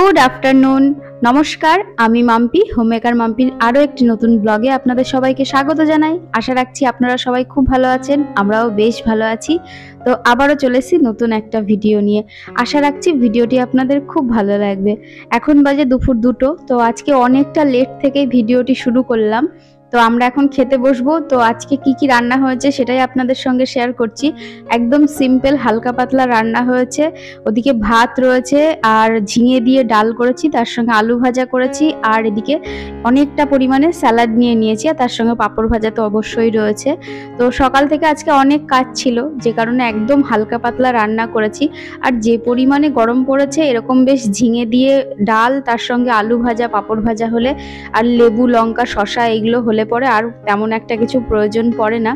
Good afternoon, নমস্কার। আমি Mampi, homemaker মাম্পির আরও একটি নতুন ব্লগে আপনাদের সবাইকে স্বাগত জানাই। আশা রাখছি আপনারা সবাই খুব ভালো আছেন, আমরাও বেশ ভালো আছি। তো আবারও চলে এসেছি নতুন একটা ভিডিও নিয়ে। আশা রাখছি ভিডিওটি আপনাদের খুব ভালো লাগবে। এখন বাজে দুপুর 2টো। তো আজকে অনেকটা লেট থেকেই ভিডিওটি শুরু করলাম। তো আমরা এখন খেতে বসবো। তো আজকে কি কি রান্না হয়েছে সেটাই আপনাদের সঙ্গে শেয়ার করছি। একদম সিম্পল হালকা পাতলা রান্না হয়েছে। ওদিকে ভাত রয়েছে আর ঝিঙে দিয়ে ডাল করেছি, তার সঙ্গে আলু ভাজা করেছি, আর এদিকে অনেকটা পরিমাণে স্যালাড নিয়ে নিয়েছি, আর তার সঙ্গে পাঁপড় ভাজা তো অবশ্যই রয়েছে। তো সকাল থেকে আজকে অনেক কাজ ছিল, যে কারণে একদম হালকা পাতলা রান্না করেছি। আর যে পরিমাণে গরম পড়েছে, এরকম বেশ ঝিঙে দিয়ে ডাল, তার সঙ্গে আলু ভাজা, পাঁপড় ভাজা হলে, আর লেবু লঙ্কা শসা এগুলো হলে পরে আর তেমন একটা কিছু প্রয়োজন পড়ে না।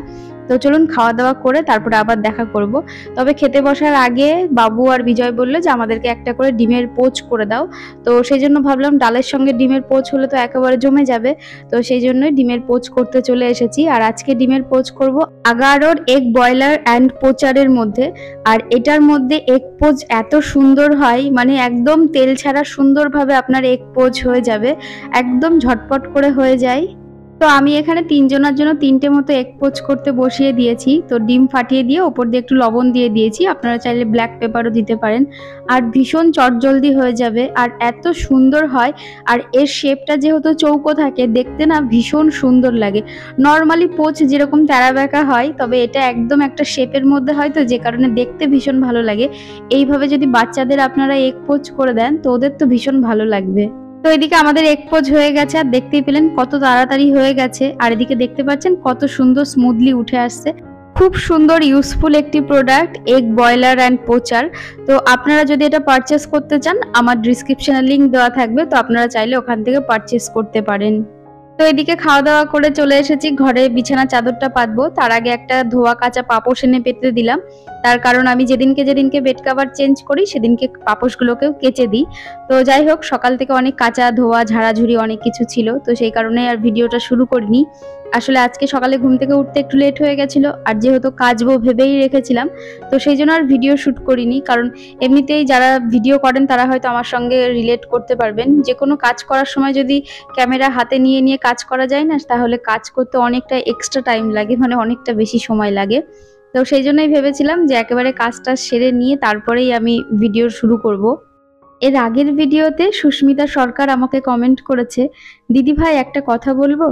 তো চলুন খাওয়া দাওয়া করে তারপরে আবার দেখা করব। তবে খেতে বসার আগে বাবু আর বিজয় বললো যে আমাদেরকে একটা করে ডিমের পোচ করে দাও। তো সেই জন্য ভাবলাম ডালের সঙ্গে ডিমের পোচ হলে তো একেবারে জমে যাবে। তো সেই জন্যই ডিমের পোচ করতে চলে এসেছি। আর আজকে ডিমের পোচ করব আগারোর এগ বয়লার অ্যান্ড পোচারের মধ্যে। আর এটার মধ্যে এগ পোচ এত সুন্দর হয়, মানে একদম তেল ছাড়া সুন্দরভাবে আপনার এগ পোচ হয়ে যাবে, একদম ঝটপট করে হয়ে যায়। তো আমি এখানে 3 জনের জন্য 3টে মতো এগ পোচ করতে বসিয়ে দিয়েছি। তো ডিম ফাটিয়ে দিয়ে ওপর দিয়ে একটু লবণ দিয়ে দিয়েছি, আপনারা চাইলে ব্ল্যাক পেপারও দিতে পারেন। আর ভীষণ চটজলদি হয়ে যাবে, আর এত সুন্দর হয়। আর এর শেপটা যেহেতু চৌকো থাকে, দেখতে না ভীষণ সুন্দর লাগে। নর্মালি পোচ যেরকম তেরা বেঁকা হয়, তবে এটা একদম একটা শেপের মধ্যে হয়, তো যে কারণে দেখতে ভীষণ ভালো লাগে। এইভাবে যদি বাচ্চাদের আপনারা এগ পোচ করে দেন, তো ওদের তো ভীষণ ভালো লাগবে। তো এদিকে আমাদের এগ পোচ হয়ে গেছে, আর দেখতেই পেলেন কত তাড়াতাড়ি হয়ে গেছে। আর এদিকে দেখতে পাচ্ছেন কত সুন্দর স্মুথলি উঠে আসছে। খুব সুন্দর ইউজফুল একটি product, egg boiler and poacher. তো আপনারা যদি এটা পারচেস করতে চান, আমার ডিসক্রিপশনে লিংক দেওয়া থাকবে, তো আপনারা চাইলে ওখান থেকে পারচেস করতে পারেন। তো এদিকে খাওয়া দাওয়া করে চলে এসেছি ঘরে, বিছানা চাদরটা পাতবো। তার আগে একটা ধোয়া কাঁচা পাপোশ এনে পেতে দিলাম। তার কারণ আমি যেদিনকে বেড কভার চেঞ্জ করি, সেদিনকে পাপোশগুলোকেও কেচে দিই। তো যাই হোক, সকাল থেকে অনেক কাঁচা ধোয়া ঝাড়াঝুড়ি অনেক কিছু ছিল, তো সেই কারণে আর ভিডিওটা শুরু করিনি। আসলে আজকে সকালে ঘুম থেকে উঠতে একটু লেট হয়ে গেছিল, আর যেহেতু কাচবো ভেবেই রেখেছিলাম, তো সেই জন্য আর ভিডিও শ্যুট করিনি। কারণ এমনিতেই যারা ভিডিও করেন তারা হয়তো আমার সঙ্গে রিলেট করতে পারবেন। যে কোনো কাজ করার সময় যদি ক্যামেরা হাতে নিয়ে নিয়ে কাজ করা যায় না, তাহলে কাজ করতে অনেকটা এক্সট্রা টাইম লাগে, মানে অনেকটা বেশি সময় লাগে। তো সেই জন্যই ভেবেছিলাম যে একেবারে কাজটা সেরে নিয়ে তারপরেই আমি ভিডিও শুরু করব। এর আগের ভিডিওতে সুস্মিতা সরকার আমাকে কমেন্ট করেছে, দিদি ভাই একটা কথা বলবো,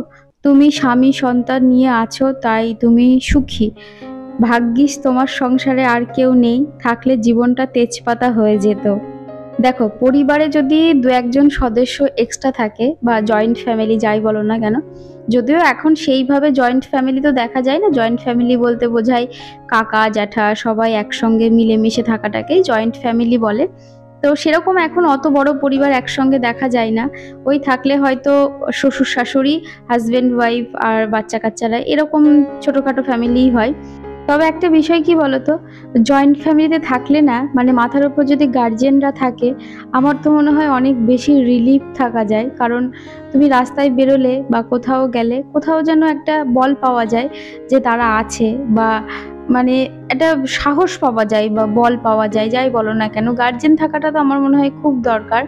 তুমি স্বামী সন্তান নিয়ে আছো তাই তুমি সুখী, ভাগ্যিস তোমার সংসারে আর কেউ নেই, থাকলে জীবনটা তেজপাতা হয়ে যেত। দেখো, পরিবারে যদি 2-1জন সদস্য এক্সট্রা থাকে, বা জয়েন্ট ফ্যামিলি যাই বলো না কেন, যদিও এখন সেইভাবে জয়েন্ট ফ্যামিলি তো দেখা যায় না, জয়েন্ট ফ্যামিলি বলতে বোঝায় কাকা জ্যাঠা সবাই একসঙ্গে মিলেমিশে থাকাটাকেই জয়েন্ট ফ্যামিলি বলে। তো সেরকম এখন অত বড় পরিবার একসঙ্গে দেখা যায় না। ওই থাকলে হয়তো শ্বশুর শাশুড়ি, হাজব্যান্ড ওয়াইফ আর বাচ্চা কাচ্চারা, এরকম ছোটোখাটো ফ্যামিলিই হয়। তবে একটা বিষয় কি বলতো, জয়েন্ট ফ্যামিলিতে থাকলে না, মানে মাথার উপর যদি গার্জেনরা থাকে, আমার তো মনে হয় অনেক বেশি রিলিফ থাকা যায়। কারণ তুমি রাস্তায় বেরোলে বা কোথাও গেলে, কোথাও যেন একটা বল পাওয়া যায় যে তারা আছে, বা মানে একটা সাহস পাওয়া যায় বা বল পাওয়া যায়, যাই বলো না কেন। গার্জেন থাকাটা তো আমার মনে হয় খুব দরকার,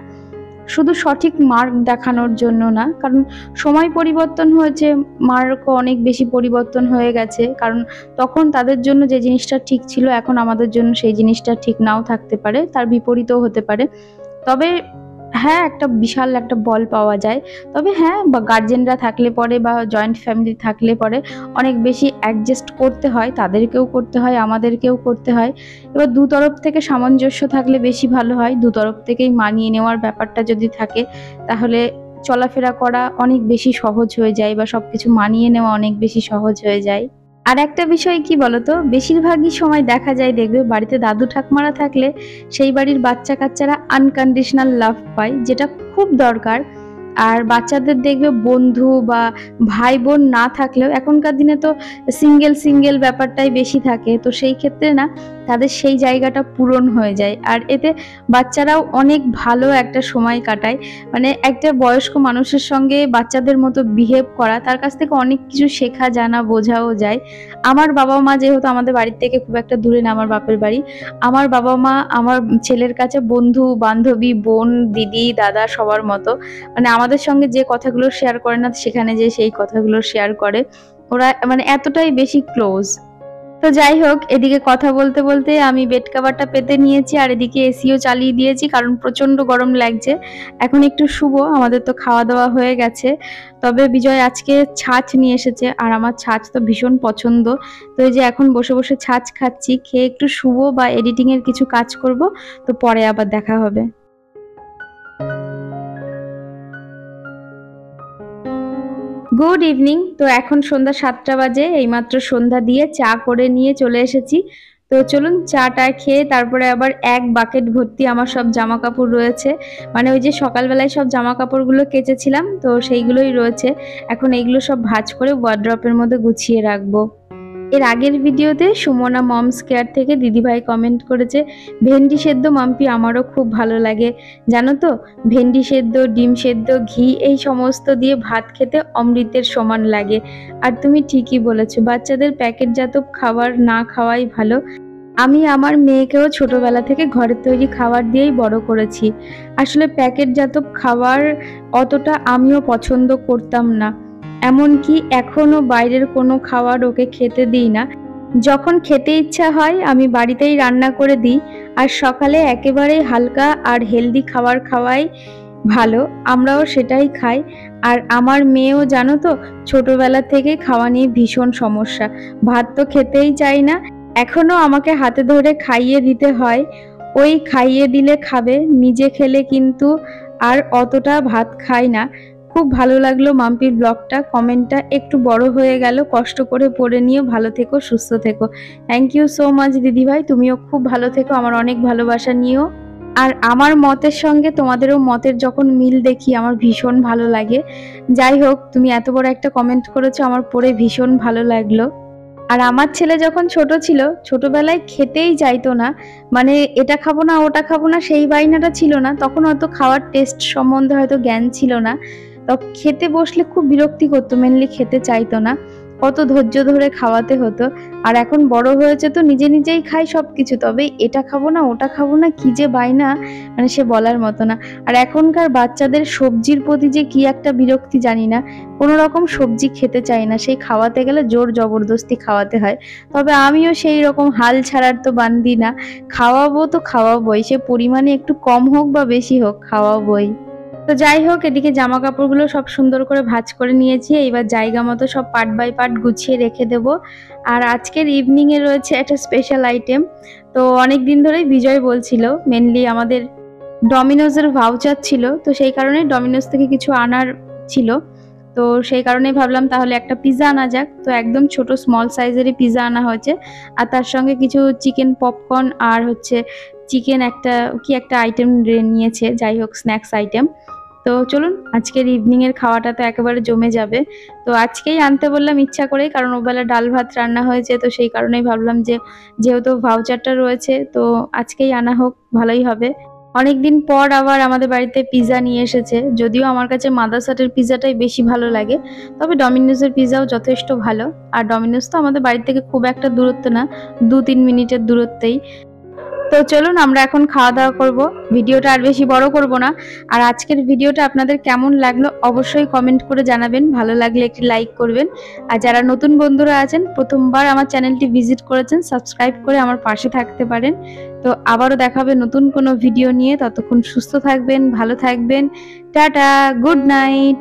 শুধু সঠিক মার্ক দেখানোর জন্য না। কারণ সময় পরিবর্তন হয়েছে, মার্কও অনেক বেশি পরিবর্তন হয়ে গেছে। কারণ তখন তাদের জন্য যে জিনিসটা ঠিক ছিল, এখন আমাদের জন্য সেই জিনিসটা ঠিক নাও থাকতে পারে, তার বিপরীতও হতে পারে। তবে হ্যাঁ, একটা বিশাল একটা বল পাওয়া যায়। তবে হ্যাঁ, বা গার্জেনরা থাকলে পরে বা জয়েন্ট ফ্যামিলি থাকলে পরে অনেক বেশি অ্যাডজাস্ট করতে হয়, তাদেরকেও করতে হয়, আমাদেরকেও করতে হয়। এবার দু তরফ থেকে সামঞ্জস্য থাকলে বেশি ভালো হয়। দু তরফ থেকেই মানিয়ে নেওয়ার ব্যাপারটা যদি থাকে, তাহলে চলাফেরা করা অনেক বেশি সহজ হয়ে যায়, বা সবকিছু মানিয়ে নেওয়া অনেক বেশি সহজ হয়ে যায়। আর একটা বিষয় কি বলতো, বেশিরভাগই সময় দেখা যায়, দেখবে বাড়িতে দাদু ঠাকমারা থাকলে সেই বাড়ির বাচ্চা কাচ্চারা আনকন্ডিশনাল লাভ পায়, যেটা খুব দরকার। আর বাচ্চাদের দেখবে বন্ধু বা ভাই বোন না থাকলেও, এখনকার দিনে তো সিঙ্গেল ব্যাপারটাই বেশি থাকে, তো সেই ক্ষেত্রে না তাদের সেই জায়গাটা পূরণ হয়ে যায়। আর এতে বাচ্চারাও অনেক ভালো একটা সময় কাটায়। মানে একটা বয়স্ক মানুষের সঙ্গে বাচ্চাদের মতো বিহেভ করা, তার কাছ থেকে অনেক কিছু শেখা জানা বোঝাও যায়। আমার বাবা মা যেহেতু আমাদের বাড়ির থেকে খুব একটা দূরে না আমার বাপের বাড়ি, আমার বাবা মা আমার ছেলের কাছে বন্ধু বান্ধবী, বোন, দিদি, দাদা সবার মতো। মানে আমাদের সঙ্গে যে কথাগুলো শেয়ার করে না সেখানে যে সেই কথাগুলো শেয়ার করে। ওরা মানে এতটাই বেশি ক্লোজ। তো যাই হোক, এদিকে কথা বলতে বলতে আমি বেড কভারটা পেতে নিয়েছি আর এদিকে এসিও চালিয়ে দিয়েছি, কারণ প্রচন্ড গরম লাগছে। এখন একটু শুবো, আমাদের তো খাওয়া দাওয়া হয়ে গেছে। তবে বিজয় আজকে ছাঁচ নিয়ে এসেছে আর আমার ছাঁচ তো ভীষণ পছন্দ। তো এই যে এখন বসে বসে ছাঁচ খাচ্ছি, খেয়ে একটু শুবো বা এডিটিং এর কিছু কাজ করব। তো পরে আবার দেখা হবে। Good evening. তো এখন সন্ধ্যা 7টা বাজে, এইমাত্র সন্ধ্যা দিয়ে চা করে নিয়ে চলে এসেছি। তো চলুন চাটা খেয়ে তারপরে আবার এক বাকেট ভর্তি আমার সব জামা কাপড় রয়েছে। মানে ওই যে সকালবেলায় সব জামা কাপড়গুলো কেচেছিলাম, তো সেইগুলোই রয়েছে। এখন এইগুলো সব ভাঁজ করে ওয়ার্ড্রপের মধ্যে গুছিয়ে রাখবো। এর আগের ভিডিওতে সুমনা মমস কেয়ার থেকে দিদিভাই কমেন্ট করেছে, ভেন্ডি সেদ্ধ মাম্পি আমারও খুব ভালো লাগে জানো তো, ভেন্ডি সেদ্ধ, ডিম সেদ্ধ, ঘি এই সমস্ত দিয়ে ভাত খেতে অমৃতের সমান লাগে। আর তুমি ঠিকই বলেছো, বাচ্চাদের প্যাকেটজাত খাবার না খাওয়াই ভালো। আমি আমার মেয়েকেও ছোটবেলা থেকে ঘরের তৈরি খাবার দিয়েই বড় করেছি। আসলে প্যাকেটজাত খাবার অতটা আমিও পছন্দ করতাম না, এমনকি এখনো বাইরের কোনো খাবার ওকে খেতে দিই না। যখন খেতে ইচ্ছা হয় আমি বাড়িতেই রান্না করে দিই। আর সকালে একেবারেই হালকা আর হেলদি খাবার খাওয়াই ভালো, আমরাও সেটাই খাই। আর আমার মেয়েও জানো তো, ছোটবেলা থেকে খাওয়া নিয়ে ভীষণ সমস্যা, ভাত তো খেতেই চাই না। এখনো আমাকে হাতে ধরে খাইয়ে দিতে হয়। ওই খাইয়ে দিলে খাবে, নিজে খেলে কিন্তু আর অতটা ভাত খায় না। খুব ভালো লাগলো মাম্পির ব্লগটা, কমেন্টটা একটু বড় হয়ে গেল, কষ্ট করে পড়ে নিও। ভালো থেকো, সুস্থ থেকো। থ্যাংক ইউ সো মাচ দিদিভাই, তুমিও খুব ভালো থেকো, আমার অনেক ভালোবাসা নিও। আর আমার মতের সঙ্গে তোমাদেরও মতের যখন মিল দেখি আমার ভীষণ ভালো লাগে। যাই হোক, তুমি এত বড় একটা কমেন্ট করেছো, আমার পড়ে ভীষণ ভালো লাগলো। আর আমার ছেলে যখন ছোট ছিল, ছোটবেলায় খেতেই চাইতো না, মানে এটা খাবো না ওটা খাবো না সেই বায়নাটা ছিল না, তখন হয়তো খাওয়ার টেস্ট সম্বন্ধে হয়তো জ্ঞান ছিল না। তো খেতে বসলে খুব বিরক্তি করতো, মেনলি খেতে চাইতো না, কত ধৈর্য ধরে খাওয়াতে হতো। আর এখন বড় হয়েছে তো নিজে নিজেই খাই সবকিছু, তবে এটা খাবো না ওটা খাবো না কি যে বায়না, মানে সে বলার মতো না। আর এখনকার বাচ্চাদের সবজির প্রতি যে কি একটা বিরক্তি জানি না, কোনো রকম সবজি খেতে চাই না, সেই খাওয়াতে গেলে জোর জবরদস্তি খাওয়াতে হয়। তবে আমিও সেই রকম হাল ছাড়ার তো বান্দি না, খাওয়াবো তো খাওয়াবোই, সে পরিমাণে একটু কম হোক বা বেশি হোক খাওয়াবোই। তো যাই হোক, এদিকে জামা কাপড়গুলো সব সুন্দর করে ভাঁজ করে নিয়েছি, এইবার জায়গা মতো সব পার্ট বাই পার্ট গুছিয়ে রেখে দেব। আর আজকের ইভিনিং এ রয়েছে একটা স্পেশাল আইটেম। তো অনেক দিন ধরেই বিজয় বলছিল, মেনলি আমাদের ডমিনোজের ভাউচার ছিল, তো সেই কারণে ডমিনোজ থেকে কিছু আনার ছিল। তো সেই কারণেই ভাবলাম তাহলে একটা পিৎজা আনা যাক। তো একদম ছোট স্মল সাইজেরই পিৎজা আনা হয়েছে, আর তার সঙ্গে কিছু চিকেন পপকর্ন আর হচ্ছে চিকেন একটা কি একটা আইটেম নিয়েছে, যাই হোক স্ন্যাক্স আইটেম। তো চলুন, আজকের ইভিনিং এর খাওয়াটা তো একেবারে জমে যাবে। তো আজকেই আনতে বললাম ইচ্ছা করে, কারণ ওবেলা ডাল ভাত রান্না হয়েছে, তো সেই কারণেই ভাবলাম যে যেহেতু ভাউচারটা রয়েছে তো আজকেই আনা হোক, ভালোই হবে। অনেকদিন পর আবার আমাদের বাড়িতে পিৎজা নিয়ে এসেছে, যদিও আমার কাছে মাদার্স হাটের পিৎজাটাই বেশি ভালো লাগে, তবে ডমিনোজের পিৎজাও যথেষ্ট ভালো। আর ডমিনোজ তো আমাদের বাড়ি থেকে খুব একটা দূরত্ব না, 2-3 মিনিটের দূরত্বেই। তো চলুন আমরা এখন খাওয়া দাওয়া করব, ভিডিওটা আর বেশি বড় করব না। আর আজকের ভিডিওটা আপনাদের কেমন লাগলো অবশ্যই কমেন্ট করে জানাবেন, ভালো লাগলে একটি লাইক করবেন। আর যারা নতুন বন্ধুরা আছেন, প্রথমবার আমার চ্যানেলটি ভিজিট করেছেন, সাবস্ক্রাইব করে আমার পাশে থাকতে পারেন। তো আবারও দেখা হবে নতুন কোনো ভিডিও নিয়ে, ততক্ষণ সুস্থ থাকবেন, ভালো থাকবেন, টাটা, গুড নাইট।